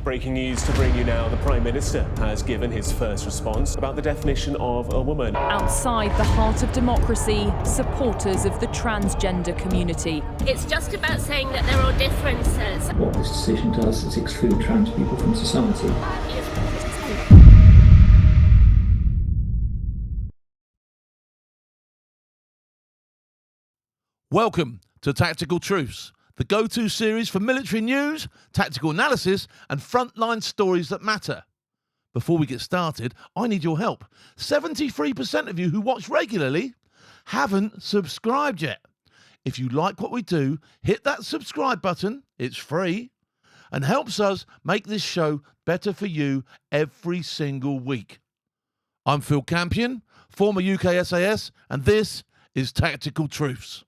Breaking news to bring you now. The Prime Minister has given his first response about the definition of a woman. Outside the heart of democracy, supporters of the transgender community. It's just about saying that there are differences. What this decision does is exclude trans people from society. Welcome to Tactical Truths, the go-to series for military news, tactical analysis and frontline stories that matter. Before we get started, I need your help. 73% of you who watch regularly haven't subscribed yet. If you like what we do, hit that subscribe button, it's free, and helps us make this show better for you every single week. I'm Phil Campion, former UK SAS, and this is Tactical Truths.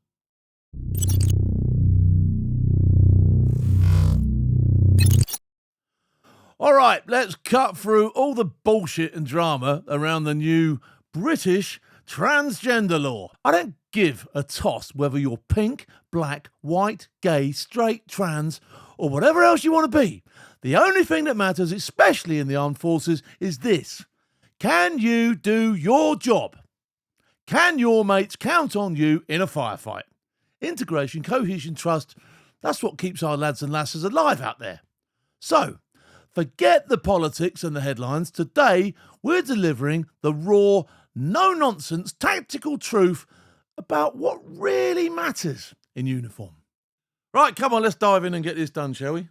All right, let's cut through all the bullshit and drama around the new British transgender law. I don't give a toss whether you're pink, black, white, gay, straight, trans, or whatever else you want to be. The only thing that matters, especially in the armed forces, is this. Can you do your job? Can your mates count on you in a firefight? Integration, cohesion, trust, that's what keeps our lads and lasses alive out there. So, forget the politics and the headlines. Today, we're delivering the raw, no-nonsense, tactical truth about what really matters in uniform. Right, come on, let's dive in and get this done, shall we?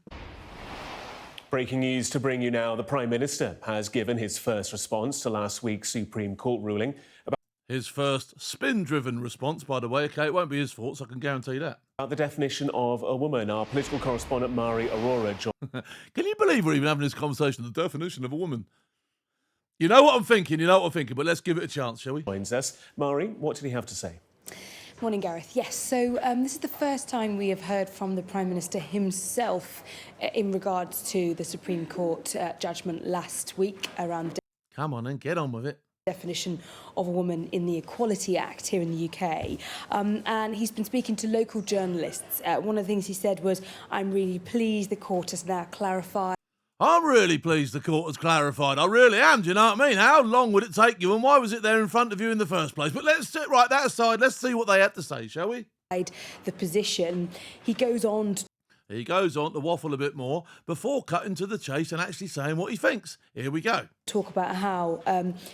Breaking news to bring you now. The Prime Minister has given his first response to last week's Supreme Court ruling about His first spin-driven response, by the way. Okay, it won't be his fault, so I can guarantee that. the definition of a woman. Our political correspondent, Mari Aurora, Can you believe we're even having this conversation, the definition of a woman? You know what I'm thinking, but let's give it a chance, shall we? joins us. Mari, what did he have to say? Morning, Gareth. Yes, so this is the first time we have heard from the Prime Minister himself in regards to the Supreme Court judgment last week around the Come on then, get on with it. definition of a woman in the Equality Act here in the UK. And he's been speaking to local journalists. One of the things he said was, I'm really pleased the court has now clarified. I'm really pleased the court has clarified. I really am, do you know what I mean? How long would it take you and why was it there in front of you in the first place? But let's sit right that aside. Let's see what they had to say, shall we? The position. He goes on to waffle a bit more before cutting to the chase and actually saying what he thinks. Here we go. talk about how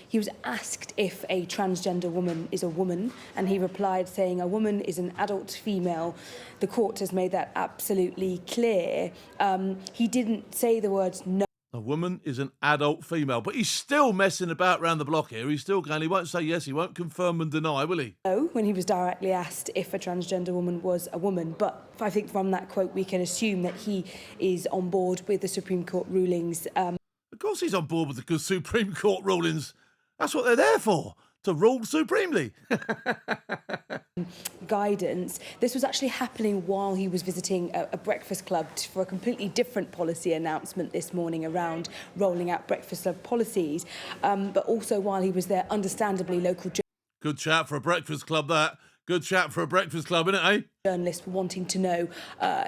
he was asked if a transgender woman is a woman, and he replied saying a woman is an adult female. The court has made that absolutely clear. He didn't say the words no. A woman is an adult female, but he's still messing about around the block here. He's still going, he won't say yes, he won't confirm and deny, will he? No, when he was directly asked if a transgender woman was a woman. But I think from that quote, we can assume that he is on board with the Supreme Court rulings. Of course he's on board with the Supreme Court rulings. That's what they're there for, to rule supremely. Guidance. This was actually happening while he was visiting a breakfast club for a completely different policy announcement this morning around rolling out breakfast club policies, but also while he was there, understandably, local Good chat for a breakfast club, that. Good chat for a breakfast club, innit, eh? Journalists were wanting to know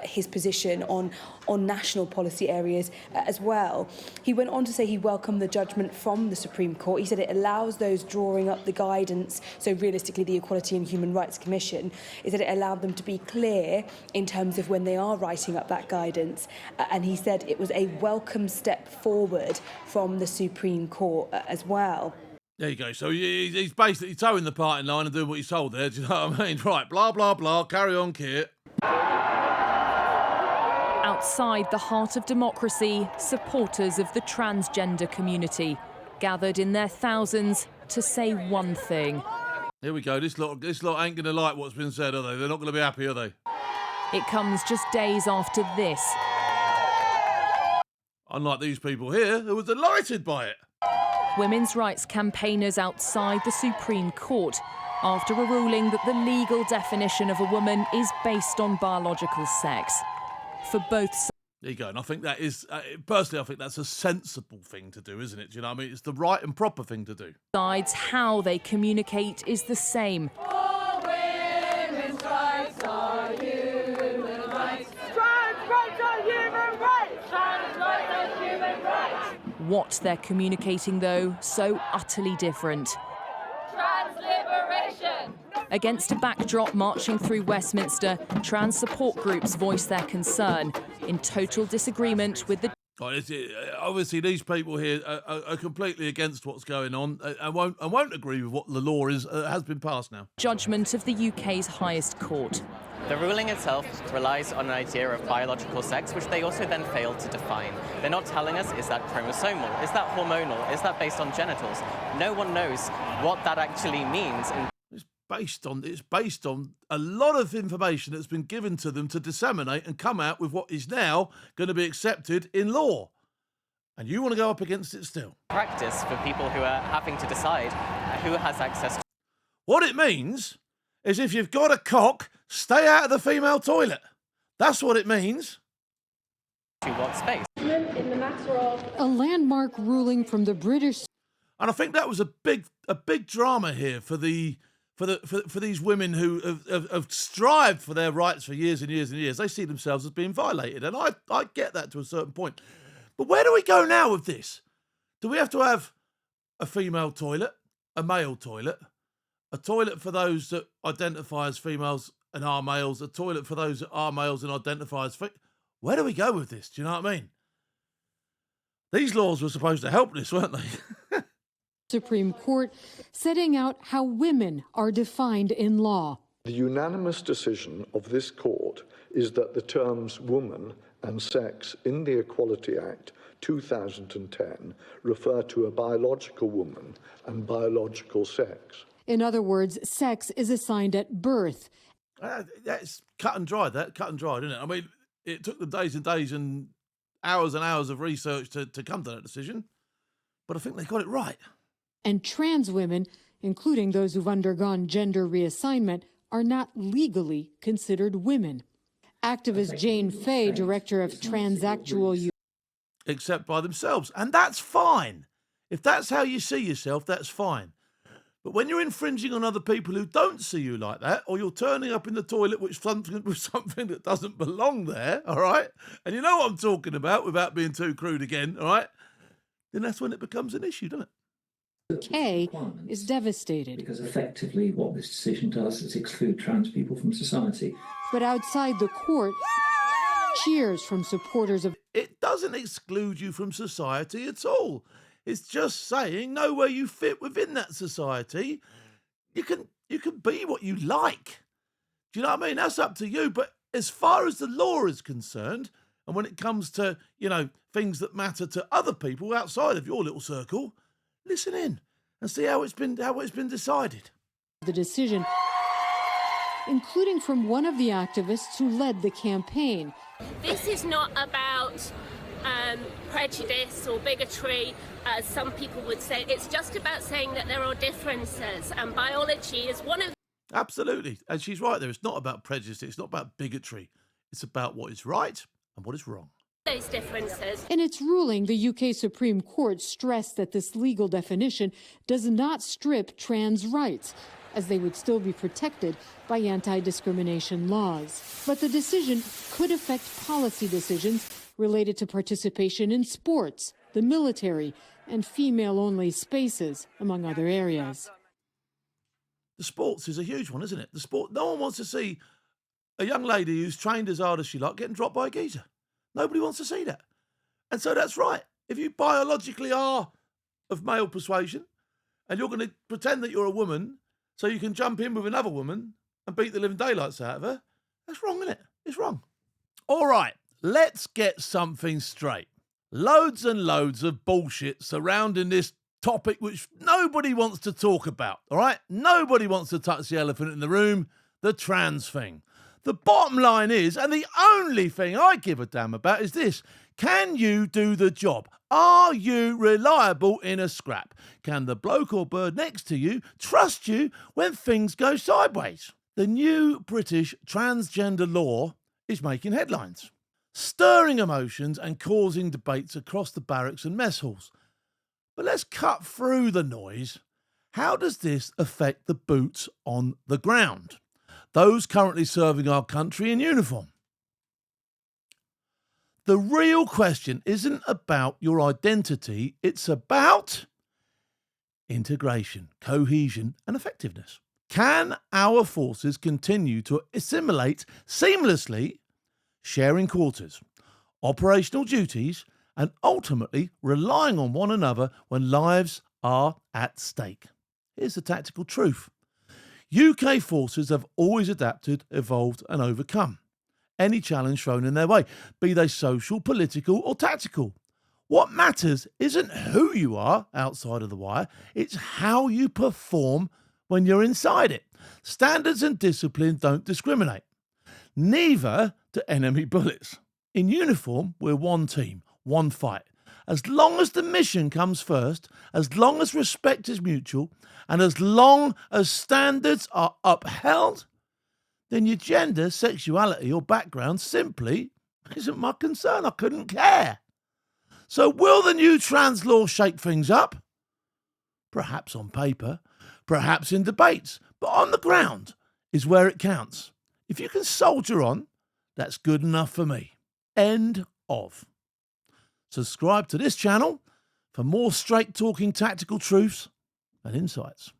his position on national policy areas as well. He went on to say he welcomed the judgment from the Supreme Court. He said it allows those drawing up the guidance, so realistically the Equality and Human Rights Commission, is that it allowed them to be clear in terms of when they are writing up that guidance. And he said it was a welcome step forward from the Supreme Court as well. There you go. So he's basically towing the parting line and doing what he's told there. Do you know what I mean? Right, blah, blah, blah. Carry on, Keir. Outside the heart of democracy, supporters of the transgender community gathered in their thousands to say one thing. Here we go. This lot ain't going to like what's been said, are they? They're not going to be happy, are they? It comes just days after this. Unlike these people here, who were delighted by it. Women's rights campaigners outside the Supreme Court after a ruling that the legal definition of a woman is based on biological sex. For both sides. There you go. And I think that is, personally, I think that's a sensible thing to do, isn't it? Do you know what I mean? It's the right and proper thing to do. Sides, how they communicate is the same. All women's rights are human rights. Trans rights are human rights. Trans rights are human rights. What they're communicating, though, so utterly different. Trans liberation. Against a backdrop marching through Westminster, trans support groups voice their concern, in total disagreement with the Obviously, these people here are completely against what's going on and won't agree with what the law has been passed now. judgment of the UK's highest court. The ruling itself relies on an idea of biological sex, which they also then fail to define. They're not telling us, is that chromosomal? Is that hormonal? Is that based on genitals? No one knows what that actually means. It's based on a lot of information that's been given to them to disseminate and come out with what is now going to be accepted in law. And you want to go up against it still. Practice for people who are having to decide who has access to. What it means is if you've got a cock, stay out of the female toilet. That's what it means. To what space? A landmark ruling from the British. And I think that was a big drama here for these women who have strived for their rights for years and years and years. They see themselves as being violated, and I get that to a certain point. But where do we go now with this? Do we have to have a female toilet, a male toilet, a toilet for those that identify as females and are males, a toilet for those that are males and identify as Where do we go with this? Do you know what I mean? These laws were supposed to help this, weren't they? Supreme Court setting out how women are defined in law. The unanimous decision of this court is that the terms woman and sex in the Equality Act 2010 refer to a biological woman and biological sex. In other words, sex is assigned at birth. That's cut and dried, isn't it? I mean, it took them days and days and hours of research to come to that decision, but I think they got it right. And trans women, including those who've undergone gender reassignment, are not legally considered women. Activist Jane Fay, director of Transactual Except by themselves. And that's fine. If that's how you see yourself, that's fine. But when you're infringing on other people who don't see you like that, or you're turning up in the toilet with something that doesn't belong there, all right, and you know what I'm talking about without being too crude again, all right, then that's when it becomes an issue, doesn't it? Kay is devastated. Because effectively what this decision does is exclude trans people from society. But outside the court, cheers from supporters of... It doesn't exclude you from society at all. It's just saying know where you fit within that society. You can be what you like. Do you know what I mean? That's up to you. But as far as the law is concerned, and when it comes to, things that matter to other people outside of your little circle, listen in and see how it's been decided. The decision, including from one of the activists who led the campaign. This is not about prejudice or bigotry, as some people would say. It's just about saying that there are differences, and biology is one of... Absolutely. And she's right there. It's not about prejudice. It's not about bigotry. It's about what is right and what is wrong. Those differences. In its ruling, the UK Supreme Court stressed that this legal definition does not strip trans rights, as they would still be protected by anti-discrimination laws. But the decision could affect policy decisions related to participation in sports, the military, and female-only spaces, among other areas. The sports is a huge one, isn't it? The sport. No one wants to see a young lady who's trained as hard as she like getting dropped by a geezer. Nobody wants to see that. And so that's right. If you biologically are of male persuasion and you're going to pretend that you're a woman so you can jump in with another woman and beat the living daylights out of her, that's wrong, isn't it? It's wrong. All right, let's get something straight. Loads and loads of bullshit surrounding this topic which nobody wants to talk about, all right? Nobody wants to touch the elephant in the room, the trans thing. The bottom line is, and the only thing I give a damn about is this: can you do the job? Are you reliable in a scrap? Can the bloke or bird next to you trust you when things go sideways? The new British transgender law is making headlines, stirring emotions and causing debates across the barracks and mess halls. But let's cut through the noise. How does this affect the boots on the ground? Those currently serving our country in uniform. The real question isn't about your identity, it's about integration, cohesion, and effectiveness. Can our forces continue to assimilate seamlessly, sharing quarters, operational duties, and ultimately relying on one another when lives are at stake? Here's the tactical truth. UK forces have always adapted, evolved, and overcome any challenge thrown in their way, be they social, political, or tactical. What matters isn't who you are outside of the wire, it's how you perform when you're inside it. Standards and discipline don't discriminate. Neither do enemy bullets. In uniform, we're one team, one fight. As long as the mission comes first, as long as respect is mutual, and as long as standards are upheld, then your gender, sexuality, or background simply isn't my concern. I couldn't care. So will the new trans law shake things up? Perhaps on paper, perhaps in debates, but on the ground is where it counts. If you can soldier on, that's good enough for me. End of. Subscribe to this channel for more straight-talking tactical truths and insights.